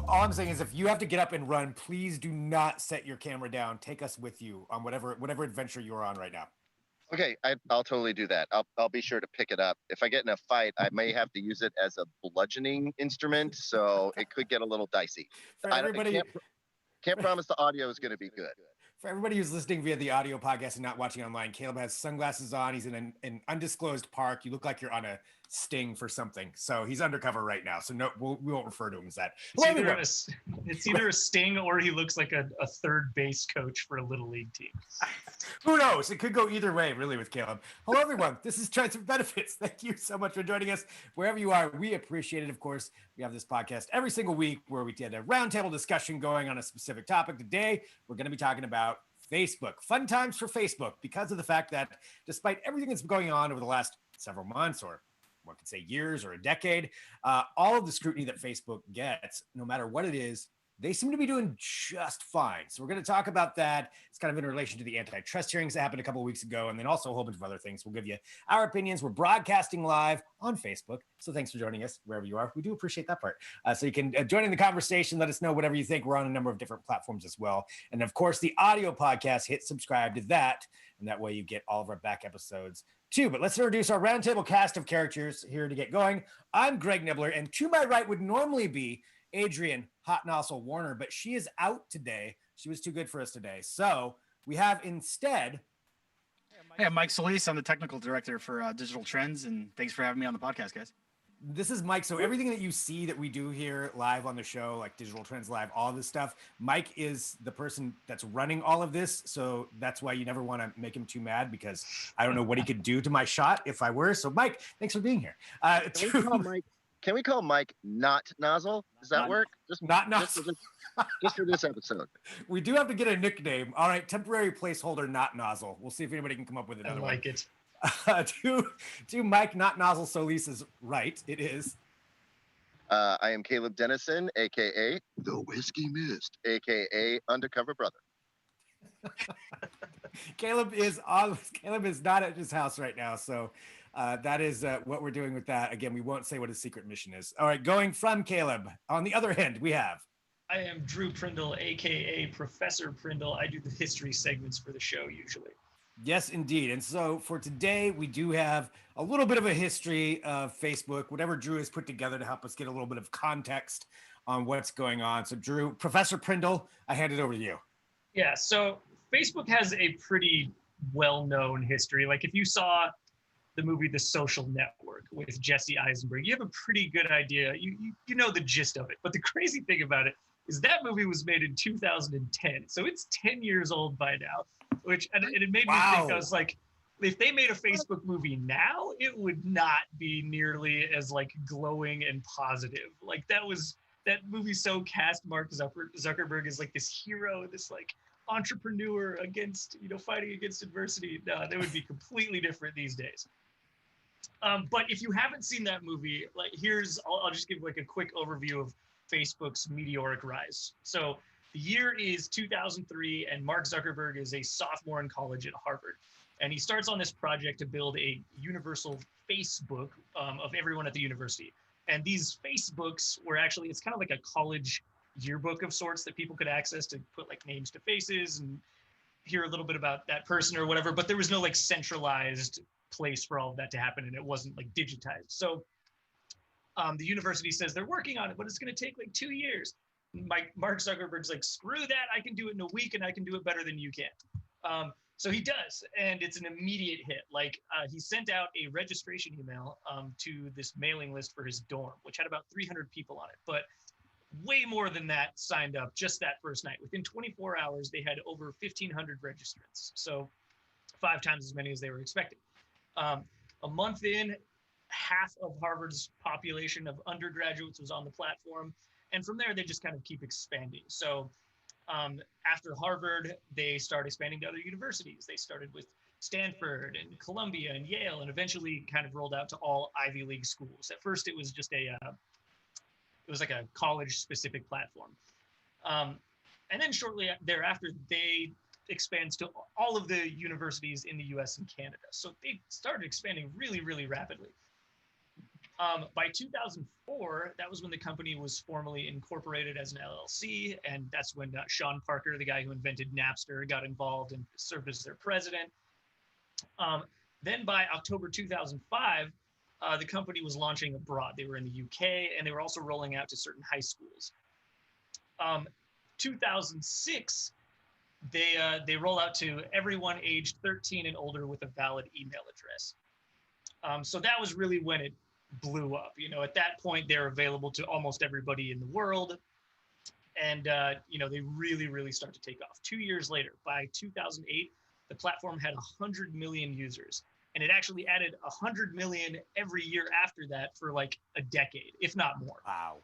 All I'm saying is if you have to get up and run, please do not set your camera down. Take us with you on whatever adventure you're on right now. Okay, I'll totally do that. I'll be sure to pick it up. If I get in a fight, I may have to use it as a bludgeoning instrument, so it could get a little dicey. For I everybody, can't promise the audio is going to be good. for everybody who's listening via the audio podcast and not watching online, Caleb has sunglasses on. He's in an undisclosed park. You look like you're on a sting for something. So he's undercover right now. So no, we won't refer to him as that. It's either a sting or he looks like a third base coach for a little league team. Who knows? It could go either way, really, with Caleb. Hello, everyone. This is Transfer Benefits. Thank you so much for joining us. Wherever you are, we appreciate it. Of course, we have this podcast every single week where we did a roundtable discussion going on a specific topic. Today, we're going to be talking about Facebook. Fun times for Facebook because of the fact that despite everything that's going on over the last several months or one could say years or a decade, all of the scrutiny that Facebook gets, no matter what it is, they seem to be doing just fine. So we're going to talk about that. It's kind of in relation to the antitrust hearings that happened a couple of weeks ago, and then also a whole bunch of other things. We'll give you our opinions. We're broadcasting live on Facebook. So thanks for joining us wherever you are. We do appreciate that part. So you can join in the conversation. Let us know whatever you think. We're on a number of different platforms as well. And of course, the audio podcast, hit subscribe to that. And that way you get all of our back episodes too. But let's introduce our roundtable cast of characters here to get going. I'm Greg Nibbler, and to my right would normally be Adrian Hot Nozzle Warner, but she is out today. She was too good for us today. So we have instead. Hey, I'm Mike Solis. I'm the technical director for Digital Trends, and thanks for having me on the podcast, guys. This is Mike. So everything that you see that we do here live on the show, like Digital Trends Live, all this stuff, Mike is the person that's running all of this. So that's why you never want to make him too mad, because I don't know what he could do to my shot if I were. So Mike, thanks for being here. Can we call Mike not Nozzle? Does that work? Just not Nozzle. Just for this episode. We do have to get a nickname. All right, temporary placeholder not Nozzle. We'll see if anybody can come up with another one. I like it. To Mike not Nozzle Solis is right. It is. I am Caleb Dennison, a.k.a. The Whiskey Mist, a.k.a. Undercover Brother. Caleb is not at his house right now, so that is what we're doing with that. Again, we won't say what his secret mission is. All right, going from Caleb. On the other hand, we have. I am Drew Prindle, aka Professor Prindle. I do the history segments for the show usually. Yes, indeed. And so for today, we do have a little bit of a history of Facebook, whatever Drew has put together to help us get a little bit of context on what's going on. So Drew, Professor Prindle, I hand it over to you. Yeah, so Facebook has a pretty well-known history. Like if you saw the movie The Social Network with Jesse Eisenberg, you have a pretty good idea. You know the gist of it. But the crazy thing about it is that movie was made in 2010. So it's 10 years old by now, and it made me think, I was like, if they made a Facebook movie now, it would not be nearly as like glowing and positive. Like that movie so cast Mark Zuckerberg as like this hero, this like entrepreneur against, fighting against adversity. No, that would be completely different these days. But if you haven't seen that movie, like I'll just give like a quick overview of Facebook's meteoric rise. So the year is 2003, and Mark Zuckerberg is a sophomore in college at Harvard. And he starts on this project to build a universal Facebook of everyone at the university. And these Facebooks were actually, it's kind of like a college yearbook of sorts that people could access to put like names to faces and hear a little bit about that person or whatever. But there was no like centralized place for all of that to happen, and it wasn't like digitized. So the university says they're working on it, but it's going to take like 2 years. Mark Zuckerberg's like, screw that, I can do it in a week, and I can do it better than you can. So he does, and it's an immediate hit. Like he sent out a registration email to this mailing list for his dorm, which had about 300 people on it. But way more than that signed up just that first night. Within 24 hours, they had over 1,500 registrants. So 5 times as many as they were expecting. A month in, half of Harvard's population of undergraduates was on the platform. And from there, they just kind of keep expanding. So after Harvard, they started expanding to other universities. They started with Stanford and Columbia and Yale, and eventually kind of rolled out to all Ivy League schools. At first, it was just it was like a college-specific platform. And then shortly thereafter, they expands to all of the universities in the US and Canada. So they started expanding really, really rapidly. By 2004, that was when the company was formally incorporated as an LLC. And that's when Sean Parker, the guy who invented Napster, got involved and served as their president. Then by October 2005, the company was launching abroad. They were in the UK, and they were also rolling out to certain high schools. 2006, they roll out to everyone aged 13 and older with a valid email address. So that was really when it blew up. You know, at that point, they're available to almost everybody in the world. And, you know, they really, really start to take off. 2 years later, by 2008, the platform had 100 million users. And it actually added 100 million every year after that for like a decade, if not more. Wow.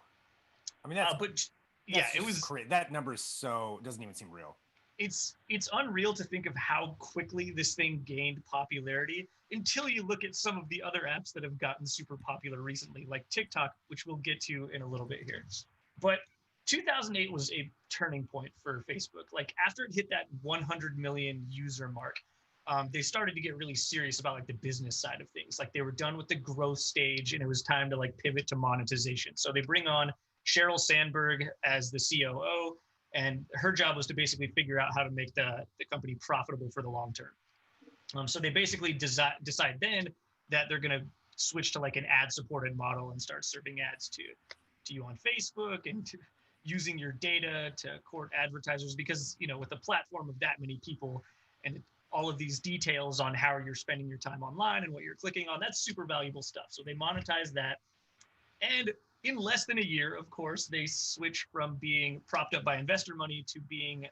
I mean, that's, but yeah, it was crazy. That number is doesn't even seem real. It's unreal to think of how quickly this thing gained popularity until you look at some of the other apps that have gotten super popular recently, like TikTok, which we'll get to in a little bit here. But 2008 was a turning point for Facebook. Like after it hit that 100 million user mark, they started to get really serious about like the business side of things. Like they were done with the growth stage and it was time to like pivot to monetization. So they bring on Sheryl Sandberg as the COO, and her job was to basically figure out how to make the company profitable for the long term. So they basically decide then that they're going to switch to like an ad-supported model and start serving ads to you on Facebook and using your data to court advertisers, because, you know, with a platform of that many people and all of these details on how you're spending your time online and what you're clicking on, that's super valuable stuff. So they monetize that. And in less than a year, of course, they switch from being propped up by investor money to being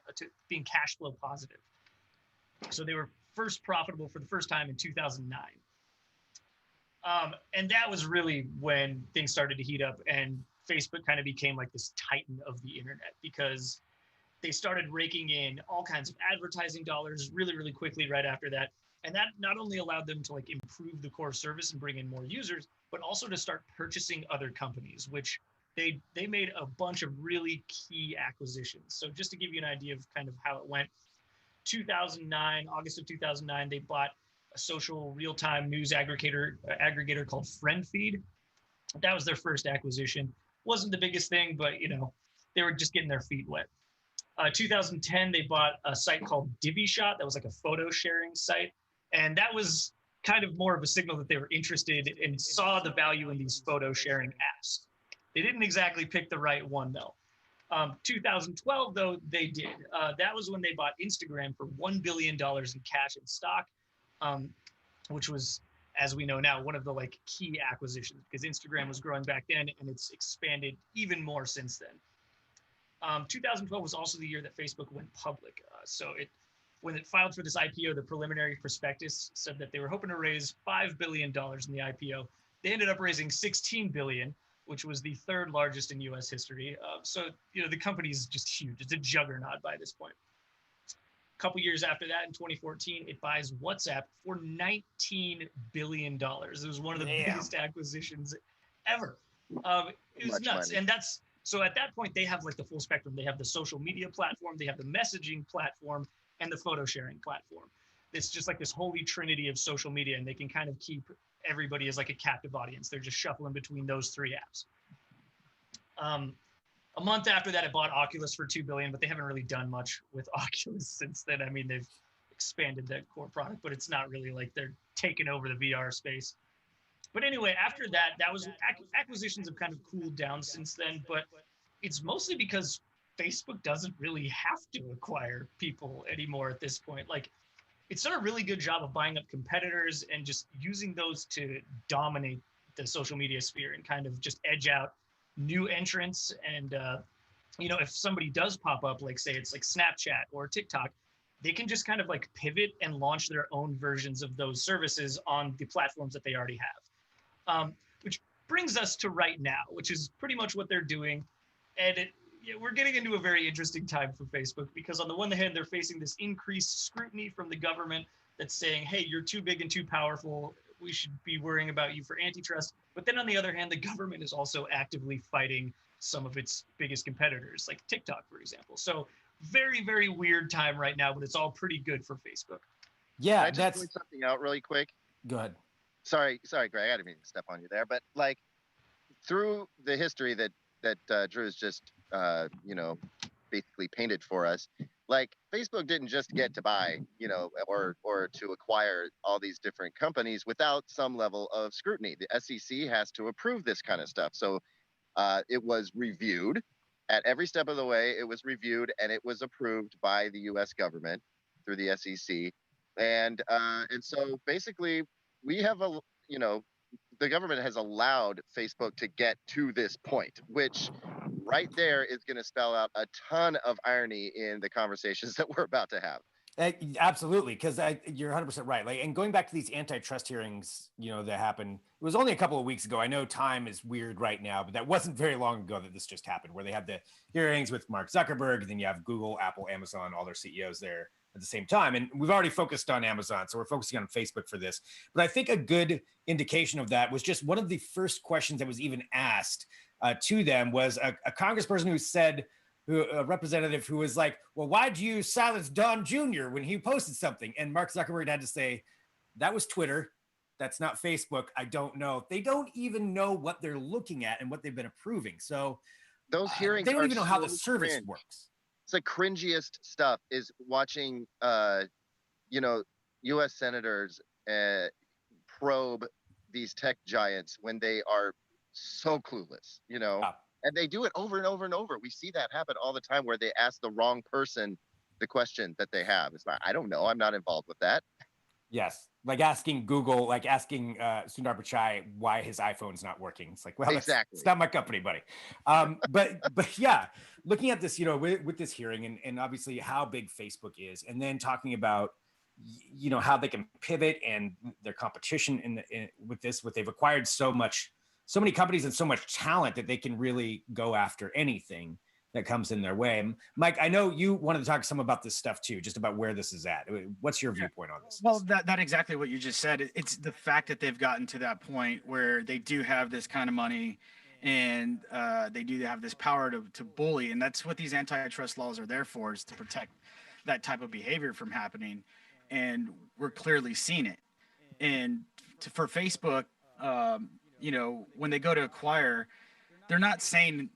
cash flow positive. So they were first profitable for the first time in 2009. And that was really when things started to heat up and Facebook kind of became like this titan of the internet, because they started raking in all kinds of advertising dollars really, really quickly right after that. And that not only allowed them to like improve the core service and bring in more users, but also to start purchasing other companies, which they made a bunch of really key acquisitions. So just to give you an idea of kind of how it went, August of 2009, they bought a social real-time news aggregator called FriendFeed. That was their first acquisition. Wasn't the biggest thing, but you know, they were just getting their feet wet. 2010, they bought a site called DiviShot. That was like a photo sharing site. And that was kind of more of a signal that they were interested and saw the value in these photo sharing apps. They didn't exactly pick the right one though. 2012 though, they did. That was when they bought Instagram for $1 billion in cash and stock, which was, as we know now, one of the like key acquisitions, because Instagram was growing back then and it's expanded even more since then. 2012 was also the year that Facebook went public. When it filed for this IPO, the preliminary prospectus said that they were hoping to raise $5 billion in the IPO. They ended up raising $16 billion, which was the third largest in US history. So, you know, the company is just huge. It's a juggernaut by this point. A couple years after that, in 2014, it buys WhatsApp for $19 billion. It was one of the biggest acquisitions ever. It was nuts. Money. And so at that point, they have like the full spectrum. They have the social media platform, they have the messaging platform, and the photo sharing platform. It's just like this holy trinity of social media, and they can kind of keep everybody as like a captive audience. They're just shuffling between those three apps. A month after that, it bought Oculus for $2 billion, but they haven't really done much with Oculus since then. I mean, they've expanded that core product, but it's not really like they're taking over the VR space. But anyway, after that, acquisitions have kind of cooled down since then, but it's mostly because Facebook doesn't really have to acquire people anymore at this point. Like, it's done a really good job of buying up competitors and just using those to dominate the social media sphere and kind of just edge out new entrants and if somebody does pop up, like say it's like Snapchat or TikTok, they can just kind of like pivot and launch their own versions of those services on the platforms that they already have. Which brings us to right now, which is pretty much what they're doing. And we're getting into a very interesting time for Facebook, because on the one hand, they're facing this increased scrutiny from the government that's saying, hey, you're too big and too powerful. We should be worrying about you for antitrust. But then on the other hand, the government is also actively fighting some of its biggest competitors, like TikTok, for example. So very, very weird time right now, but it's all pretty good for Facebook. Yeah, Can I just point something out really quick? Go ahead. Sorry, Greg. I didn't mean to step on you there, but like through the history that Drew's just basically painted for us, like Facebook didn't just get to buy, or to acquire all these different companies without some level of scrutiny. The SEC has to approve this kind of stuff. So it was reviewed at every step of the way. It was reviewed and it was approved by the U.S. government through the SEC. And so basically we have the government has allowed Facebook to get to this point, which right there is going to spell out a ton of irony in the conversations that we're about to have. Absolutely, because you're 100% right. Like, and going back to these antitrust hearings, that happened. It was only a couple of weeks ago. I know time is weird right now, but that wasn't very long ago that this just happened, where they had the hearings with Mark Zuckerberg. Then you have Google, Apple, Amazon, all their CEOs there at the same time. And we've already focused on Amazon, so we're focusing on Facebook for this. But I think a good indication of that was just one of the first questions that was even asked to them was a congressperson who said, a representative who was like, well, why'd you silence Don Jr. when he posted something? And Mark Zuckerberg had to say, that was Twitter. That's not Facebook. I don't know. They don't even know what they're looking at and what they've been approving. So those hearings, they don't even know how so the service cringe. works. It's the cringiest stuff is watching, U.S. senators probe these tech giants when they are so clueless, And they do it over and over and over. We see that happen all the time, where they ask the wrong person the question that they have. It's like, I don't know. I'm not involved with that. Yes. Like asking Google, like asking Sundar Pichai why his iPhone's not working. It's like, well, exactly. It's not my company, buddy. But yeah, looking at this, with this hearing and obviously how big Facebook is, and then talking about, how they can pivot and their competition with this, they've acquired so many companies and so much talent that they can really go after anything that comes in their way. Mike, I know you wanted to talk some about this stuff too, just about where this is at. What's your viewpoint on this? Well, that exactly what you just said. It's the fact that they've gotten to that point where they do have this kind of money and they do have this power to bully. And that's what these antitrust laws are there for, is to protect that type of behavior from happening. And we're clearly seeing it. And for Facebook, when they go to acquire, they're not saying,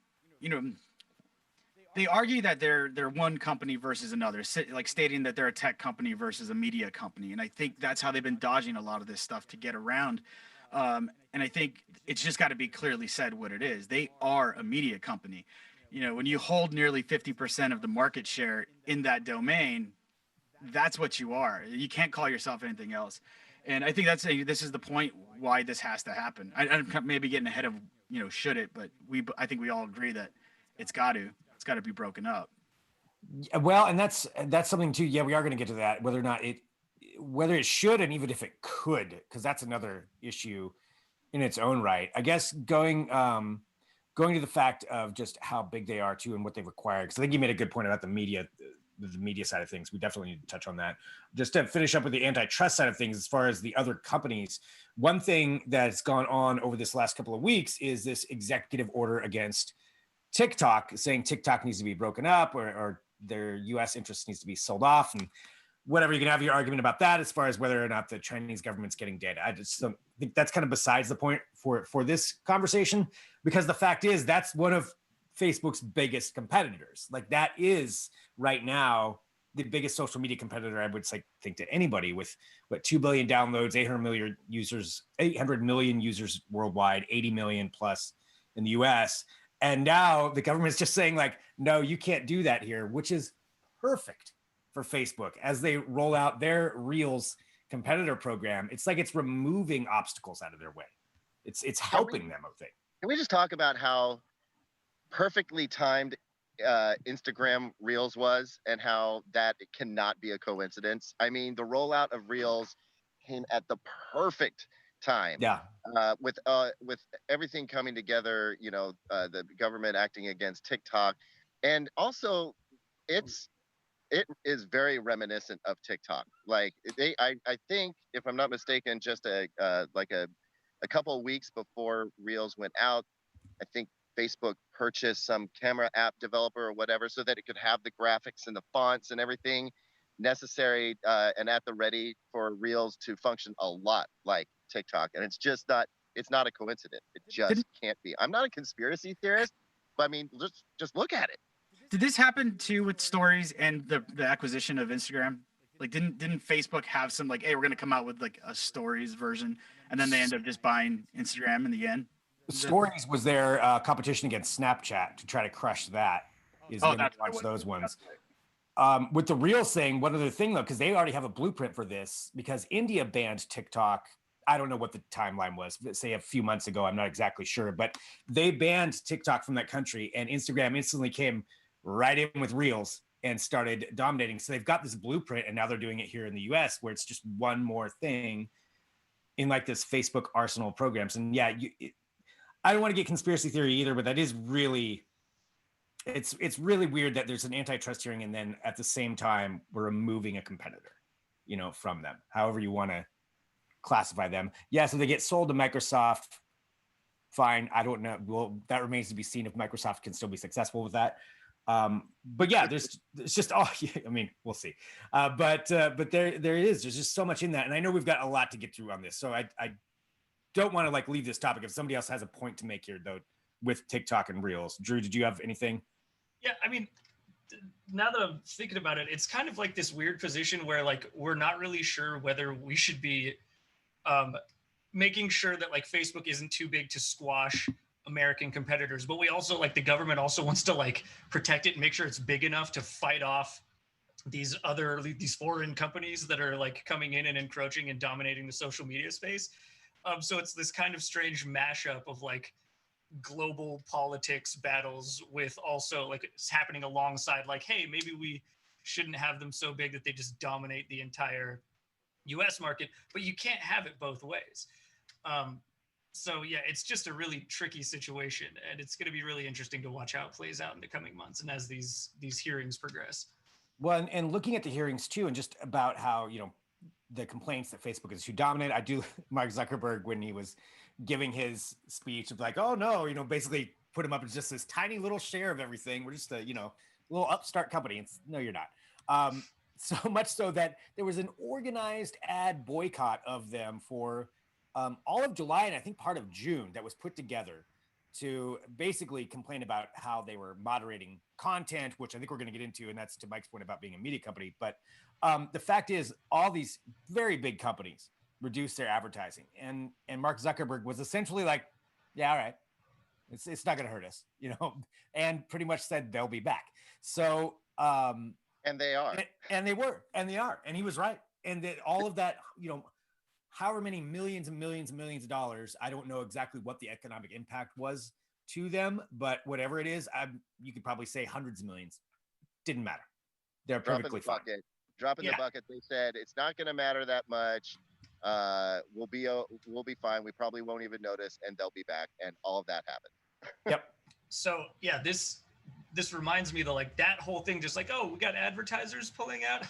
they argue that they're one company versus another, like stating that they're a tech company versus a media company. And I think that's how they've been dodging a lot of this stuff to get around. And I think it's just got to be clearly said what it is. They are a media company. When you hold nearly 50% of the market share in that domain, that's what you are. You can't call yourself anything else. And I think this is the point why this has to happen. I'm maybe getting ahead of, should it, but I think we all agree that it's got to be broken up. Well, and that's something too. Yeah, we are going to get to that, whether it should, and even if it could, because that's another issue in its own right. I guess going to the fact of just how big they are too and what they've acquired. Because I think you made a good point about the media side of things. We definitely need to touch on that. Just to finish up with the antitrust side of things, as far as the other companies, one thing that's gone on over this last couple of weeks is this executive order against TikTok, saying TikTok needs to be broken up or their U.S. interest needs to be sold off, and whatever. You can have your argument about that as far as whether or not the Chinese government's getting data. I just don't think that's kind of besides the point for this conversation, because the fact is that's one of Facebook's biggest competitors. Like, that is right now the biggest social media competitor, I would think, to anybody, with 2 billion downloads, 800 million users worldwide, 80 million plus in the US. And now the government's just saying, like, no, you can't do that here, which is perfect for Facebook as they roll out their Reels competitor program. It's like it's removing obstacles out of their way. It's helping them, I think. Can we just talk about how perfectly timed Instagram Reels was, and how that cannot be a coincidence. I mean, the rollout of Reels came at the perfect time. Yeah. With everything coming together, the government acting against TikTok, and also it is very reminiscent of TikTok. Like I think, if I'm not mistaken, just a couple of weeks before Reels went out, I think Facebook purchased some camera app developer or whatever, so that it could have the graphics and the fonts and everything necessary and at the ready for Reels to function a lot like TikTok. And it's not a coincidence. It just can't be. I'm not a conspiracy theorist, but I mean, just look at it. Did this happen too with stories and the acquisition of Instagram? Like, didn't Facebook have some like, hey, we're gonna come out with like a stories version, and then they end up just buying Instagram in the end? Stories was their competition against Snapchat to try to crush that. Is when they launched those ones. With the Reels thing, one other thing though, because they already have a blueprint for this, because India banned TikTok. I don't know what the timeline was, say a few months ago. I'm not exactly sure, but they banned TikTok from that country, and Instagram instantly came right in with Reels and started dominating. So they've got this blueprint, and now they're doing it here in the US, where it's just one more thing in like this Facebook arsenal of programs. And yeah, I don't want to get conspiracy theory either, but that is really, it's really weird that there's an antitrust hearing, and then at the same time we're removing a competitor, from them, however you want to classify them. Yeah, so they get sold to Microsoft. Fine, I don't know. Well, that remains to be seen if Microsoft can still be successful with that. But yeah, it's just I mean, we'll see. But there is. There's just so much in that, and I know we've got a lot to get through on this, so I don't want to like leave this topic if somebody else has a point to make here though with TikTok and Reels. Drew, did you have anything? Yeah, I mean, now that I'm thinking about it, it's kind of like this weird position where like we're not really sure whether we should be making sure that like Facebook isn't too big to squash American competitors, but we also like the government also wants to like protect it and make sure it's big enough to fight off these foreign companies that are like coming in and encroaching and dominating the social media space. So it's this kind of strange mashup of like global politics battles with also like it's happening alongside like, hey, maybe we shouldn't have them so big that they just dominate the entire US market, but you can't have it both ways. So yeah, it's just a really tricky situation, and it's going to be really interesting to watch how it plays out in the coming months and as these hearings progress. Well, and looking at the hearings too, and just about how, the complaints that Facebook is too dominant. I do Mark Zuckerberg, when he was giving his speech of like, oh no, basically put him up as just this tiny little share of everything. We're just a, little upstart company. It's no, you're not. So much so that there was an organized ad boycott of them for all of July and I think part of June that was put together to basically complain about how they were moderating content, which I think we're going to get into, and that's to Mike's point about being a media company. But the fact is, all these very big companies reduced their advertising, and Mark Zuckerberg was essentially like, "Yeah, all right, it's not going to hurt us," and pretty much said they'll be back. So and they are, and they were, and they are, and he was right, and that all of that, however many millions and millions and millions of dollars, I don't know exactly what the economic impact was to them, but whatever it is, you could probably say hundreds of millions. Didn't matter. They're perfectly fine. Drop in the bucket. They said it's not going to matter that much. We'll be fine. We probably won't even notice, and they'll be back. And all of that happened. Yep. So yeah, this reminds me that whole thing, just like, oh, we got advertisers pulling out.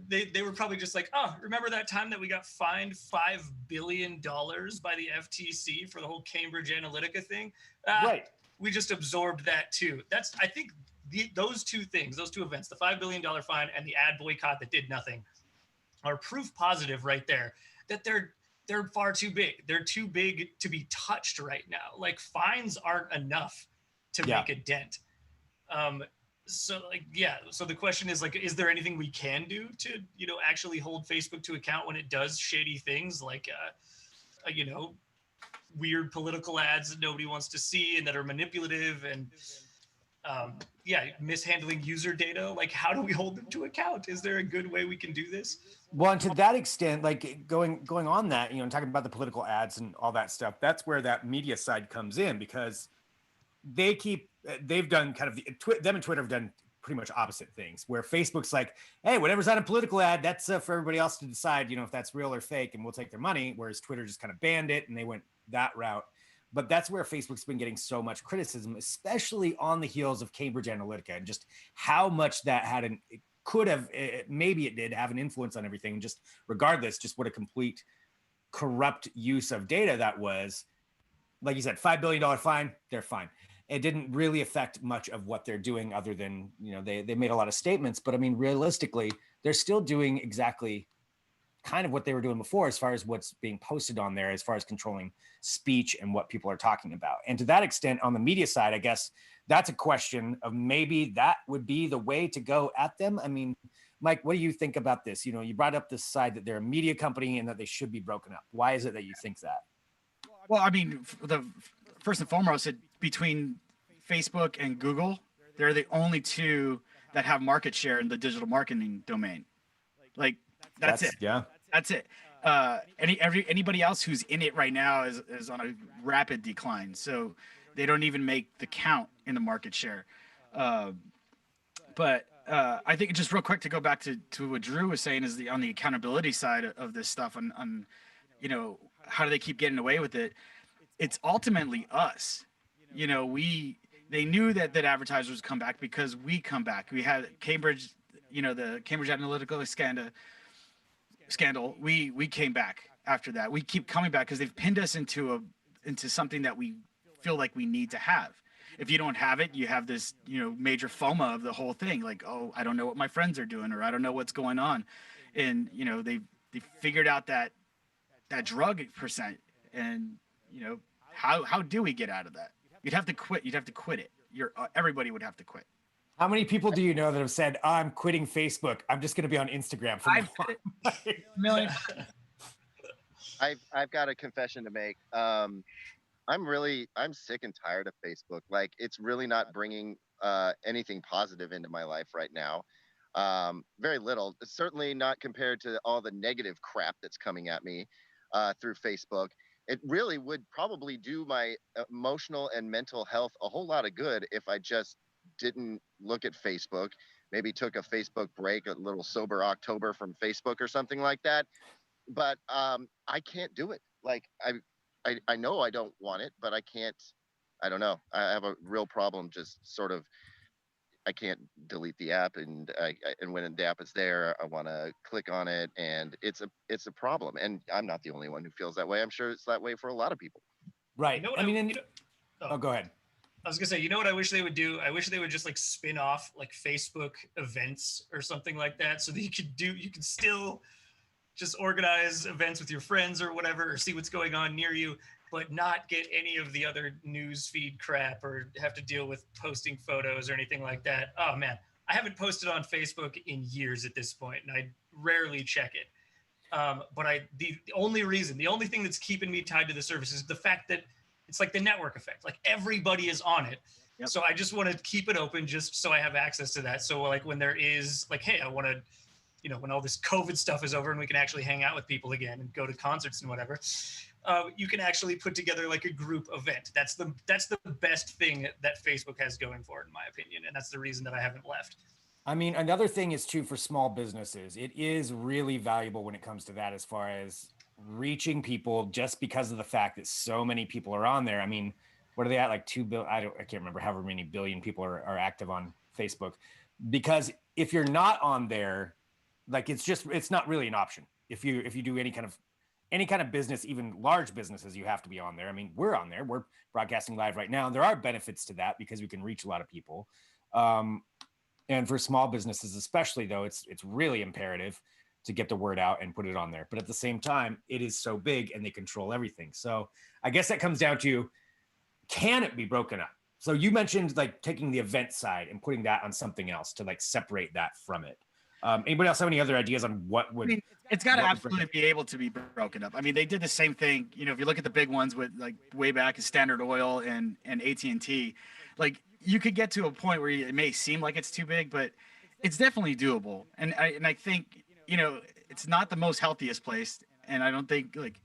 They were probably just like, oh, remember that time that we got fined $5 billion by the FTC for the whole Cambridge Analytica thing? Right. We just absorbed that too. I think those two things, those two events, the $5 billion fine and the ad boycott that did nothing, are proof positive right there that they're far too big. They're too big to be touched right now. Like, fines aren't enough to make a dent. So the question is like, is there anything we can do to, actually hold Facebook to account when it does shady things like, weird political ads that nobody wants to see and that are manipulative and, mishandling user data? Like, how do we hold them to account? Is there a good way we can do this? Well, and to that extent, like going on that, talking about the political ads and all that stuff, that's where that media side comes in, because they've done kind of them and Twitter have done pretty much opposite things, where Facebook's like, hey, whatever's on a political ad, that's for everybody else to decide, if that's real or fake, and we'll take their money. Whereas Twitter just kind of banned it and they went that route. But that's where Facebook's been getting so much criticism, especially on the heels of Cambridge Analytica, and just how much that maybe it did have an influence on everything. Just regardless, just what a complete corrupt use of data that was. Like you said, $5 billion fine, they're fine. It didn't really affect much of what they're doing, other than, they made a lot of statements, but I mean, realistically, they're still doing exactly kind of what they were doing before, as far as what's being posted on there, as far as controlling speech and what people are talking about. And to that extent, on the media side, I guess that's a question of maybe that would be the way to go at them. I mean, Mike, what do you think about this? You brought up this side that they're a media company and that they should be broken up. Why is it that you think that? Well, I mean, first and foremost, between Facebook and Google, they're the only two that have market share in the digital marketing domain. Like that's it. Yeah, that's it. Anybody else who's in it right now is on a rapid decline. So they don't even make the count in the market share. But I think, just real quick, to go back to what Drew was saying, is on the accountability side of this stuff, on how do they keep getting away with it? It's ultimately us. They knew that advertisers come back because we come back. We had Cambridge, the Cambridge Analytica scandal. We came back after that. We keep coming back because they've pinned us into something that we feel like we need to have. If you don't have it, you have this, major FOMO of the whole thing. Like, oh, I don't know what my friends are doing, or I don't know what's going on. And, they figured out that drug percent. And, how do we get out of that? You'd have to quit. You'd have to quit it. Everybody would have to quit. How many people do you know that have said, I'm quitting Facebook, I'm just going to be on Instagram for million. I've got a confession to make. I'm sick and tired of Facebook. Like, it's really not bringing anything positive into my life right now. Very little. Certainly not compared to all the negative crap that's coming at me through Facebook. It really would probably do my emotional and mental health a whole lot of good if I just didn't look at Facebook, maybe took a Facebook break, a little sober October from Facebook or something like that. But I can't do it. Like, I know I don't want it, but I can't. I don't know. I have a real problem just sort of. I can't delete the app, and when the app is there, I want to click on it, and it's a problem. And I'm not the only one who feels that way. I'm sure it's that way for a lot of people. Right. Go ahead. I was gonna say, what I wish they would do? I wish they would just like spin off like Facebook events or something like that, so that you could still just organize events with your friends or whatever, or see what's going on near you, but not get any of the other news feed crap or have to deal with posting photos or anything like that. Oh man, I haven't posted on Facebook in years at this point, and I rarely check it. But the only thing that's keeping me tied to the service is the fact that it's like the network effect. Like, everybody is on it. Yep. So I just want to keep it open just so I have access to that. So like, when there is like, hey, I want to, when all this COVID stuff is over and we can actually hang out with people again and go to concerts and whatever, you can actually put together like a group event. That's the best thing that Facebook has going for it, in my opinion. And that's the reason that I haven't left. I mean, another thing is true for small businesses. It is really valuable when it comes to that, as far as reaching people, just because of the fact that so many people are on there. I mean, what are they at? Like 2 billion? I can't remember however many billion people are active on Facebook. Because if you're not on there, like, it's not really an option. If you do any kind of business, even large businesses, you have to be on there. I mean, we're on there. We're broadcasting live right now. There are benefits to that because we can reach a lot of people. And for small businesses, especially, though, it's really imperative to get the word out and put it on there. But at the same time, it is so big and they control everything. So I guess that comes down to, can it be broken up? So you mentioned like taking the event side and putting that on something else to like separate that from it. Anybody else have any other ideas on what would? I mean, it's got to absolutely be able to be broken up. I mean, they did the same thing. If you look at the big ones with like way back, Standard Oil and AT&T, like, you could get to a point where it may seem like it's too big, but it's definitely doable. And I think, it's not the most healthiest place. And I don't think like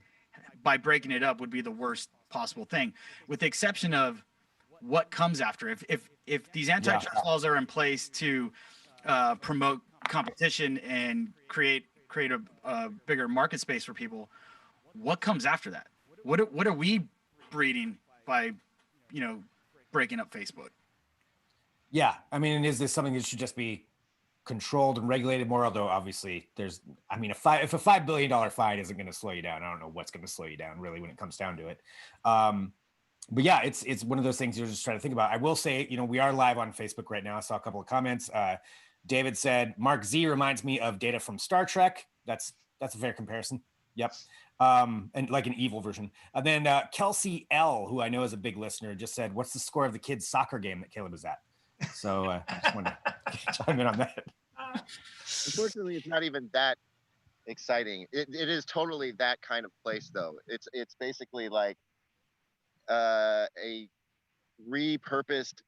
by breaking it up would be the worst possible thing, with the exception of what comes after. If these antitrust laws are in place to promote competition and create a bigger market space for people, what comes after that? What are we breeding by, breaking up Facebook? Yeah, I mean, is this something that should just be controlled and regulated more? Although obviously, if a $5 billion fine isn't going to slow you down, I don't know what's going to slow you down really when it comes down to it. But yeah, it's one of those things you're just trying to think about. I will say, we are live on Facebook right now. I saw a couple of comments. David said, Mark Z reminds me of Data from Star Trek. That's a fair comparison. Yep. And like an evil version. And then Kelsey L, who I know is a big listener, just said, what's the score of the kids' soccer game that Caleb is at? So I just wanted to chime in on that. Unfortunately, it's not even that exciting. It is totally that kind of place, though. It's basically like a repurposed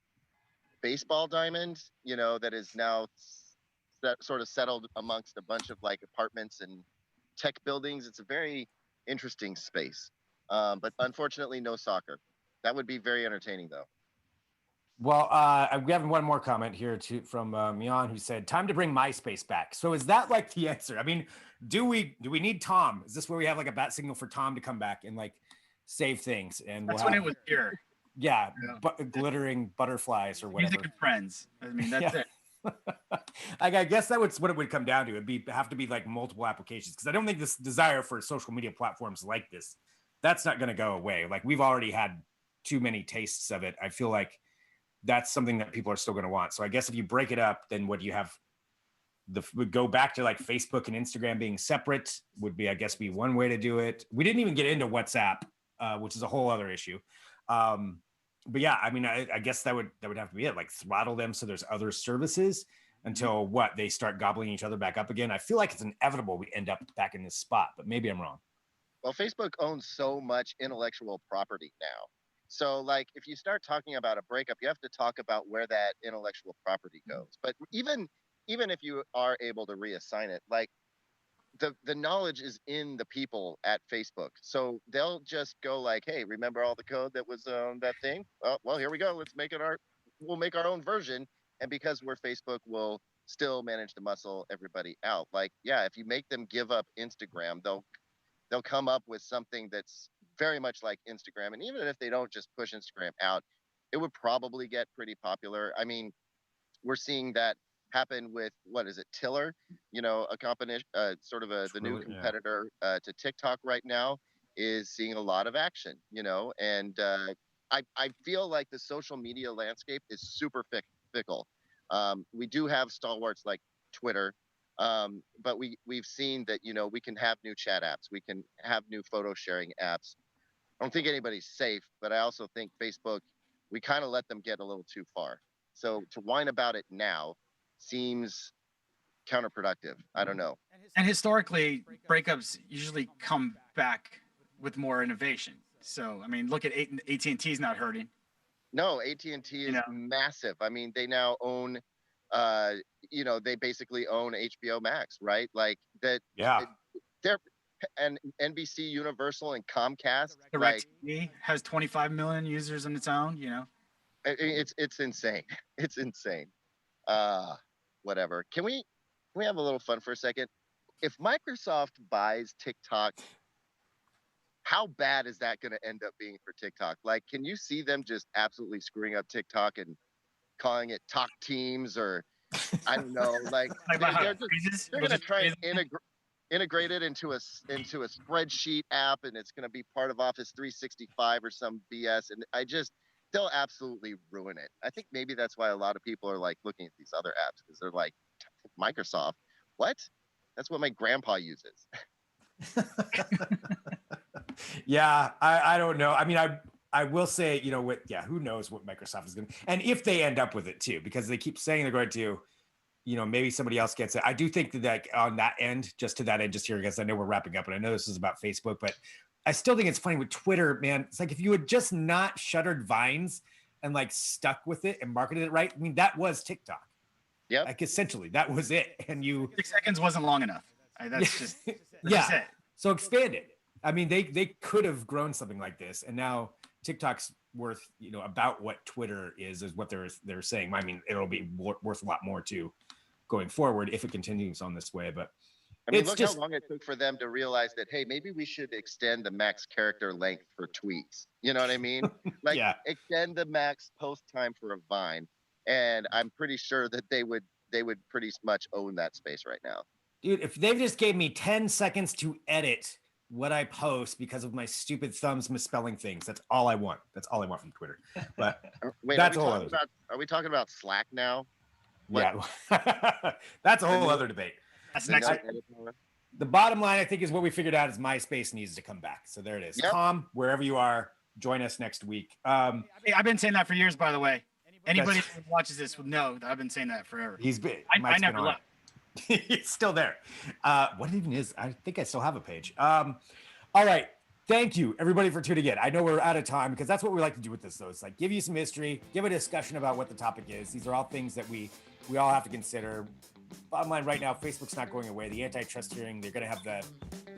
baseball diamond, that is now sort of settled amongst a bunch of like apartments and tech buildings. It's a very interesting space, but unfortunately, no soccer. That would be very entertaining, though. Well, we have one more comment here from Mian, who said, "Time to bring MySpace back." So is that like the answer? I mean, do we need Tom? Is this where we have like a bat signal for Tom to come back and like save things? And that's when it was pure. Yeah, glittering butterflies or whatever. Music and friends. I mean, that's it. I guess that was what it would come down to. It'd have to be like multiple applications, because I don't think this desire for social media platforms like this, that's not going to go away. Like, we've already had too many tastes of it. I feel like that's something that people are still going to want. So I guess if you break it up, then what do you have? Would go back to like Facebook and Instagram being separate would be, I guess, be one way to do it. We didn't even get into WhatsApp, which is a whole other issue. But yeah, I mean, I guess that would have to be it. Like, throttle them so there's other services until they start gobbling each other back up again. I feel like it's inevitable we end up back in this spot, but maybe I'm wrong. Well, Facebook owns so much intellectual property now. So, like, if you start talking about a breakup, you have to talk about where that intellectual property goes. But even if you are able to reassign it, like, the knowledge is in the people at Facebook. So they'll just go like, hey, remember all the code that was on that thing? Well, here we go. We'll make our own version. And because we're Facebook, we'll still manage to muscle everybody out. Like, yeah, if you make them give up Instagram, they'll come up with something that's very much like Instagram. And even if they don't just push Instagram out, it would probably get pretty popular. I mean, we're seeing that happen with, what is it, Tiller? A company, sort of the new competitor to TikTok right now, is seeing a lot of action. And I feel like the social media landscape is super fickle. We do have stalwarts like Twitter, but we've seen that we can have new chat apps, we can have new photo sharing apps. I don't think anybody's safe, but I also think Facebook, we kind of let them get a little too far. So to whine about it now seems counterproductive. I don't know. And historically, breakups usually come back with more innovation. So, I mean, look at AT&T's not hurting. No, AT&T is massive. I mean, they now own, they basically own HBO Max, right? Like that. Yeah. They're and NBC Universal and Comcast. DirecTV has 25 million users on its own. It's insane. It's insane. Whatever. Can we have a little fun for a second? If Microsoft buys TikTok, how bad is that going to end up being for TikTok? Like, can you see them just absolutely screwing up TikTok and calling it Talk Teams, or I don't know, like they're going to try and integrate it into a spreadsheet app, and it's going to be part of Office 365 or some BS, and they'll absolutely ruin it. I think maybe that's why a lot of people are like looking at these other apps, because they're like, Microsoft, what? That's what my grandpa uses. Yeah, I don't know. I mean, I will say, who knows what Microsoft is going to, and if they end up with it too, because they keep saying they're going to, maybe somebody else gets it. I do think that on that end, just here, because I know we're wrapping up and I know this is about Facebook, but I still think it's funny with Twitter, man. It's like, if you had just not shuttered Vines and like stuck with it and marketed it right, I mean, that was TikTok. Yeah. Like, essentially that was it. And 6 seconds wasn't long enough. That's just yeah. It. So expand it. I mean, they could have grown something like this, and now TikTok's worth, about what Twitter is what they're saying. I mean, it'll be worth a lot more too going forward if it continues on this way. But I mean, it's look just how long it took for them to realize that, hey, maybe we should extend the max character length for tweets. You know what I mean? Like, Yeah. extend the max post time for a Vine, and I'm pretty sure that they would pretty much own that space right now. Dude, if they've just gave me 10 seconds to edit what I post because of my stupid thumbs misspelling things, that's all I want. That's all I want from Twitter. But Wait, that's are we talking about Slack now? yeah, that's a whole other debate. That's The next. no editor? The bottom line, I think, is what we figured out is MySpace needs to come back. So there it is. Yep. Tom, wherever you are, join us next week. I've been saying that for years, by the way. Anybody who watches this would know that I've been saying that forever. He's been. I never left. He's still there. What even is? I think I still have a page. All right. Thank you, everybody, for tuning in. I know we're out of time because that's what we like to do with this, though. It's like give you some history, give a discussion about what the topic is. These are all things that we all have to consider. Bottom line right now, Facebook's not going away. The antitrust hearing, they're going to have the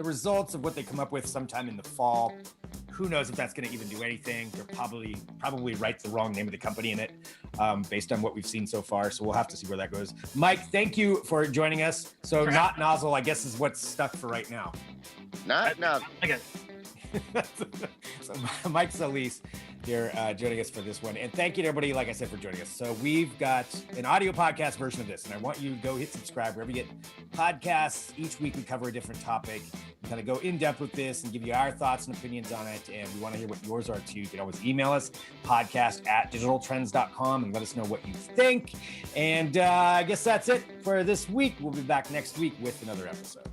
results of what they come up with sometime in the fall. Who knows if that's going to even do anything? They're probably write the wrong name of the company in it, based on what we've seen so far. So we'll have to see where that goes. Mike, thank you for joining us. So not nozzle, I guess, is what's stuck for right now. Not now. Okay. So Mike Solis here joining us for this one. And thank you to everybody, like I said, for joining us. So we've got an audio podcast version of this, and I want you to go hit subscribe wherever you get podcasts. Each week we cover a different topic, kind of go in depth with this and give you our thoughts and opinions on it. And we want to hear what yours are too. You can always email us, podcast@digitaltrends.com, and let us know what you think. And I guess that's it for this week. We'll be back next week with another episode.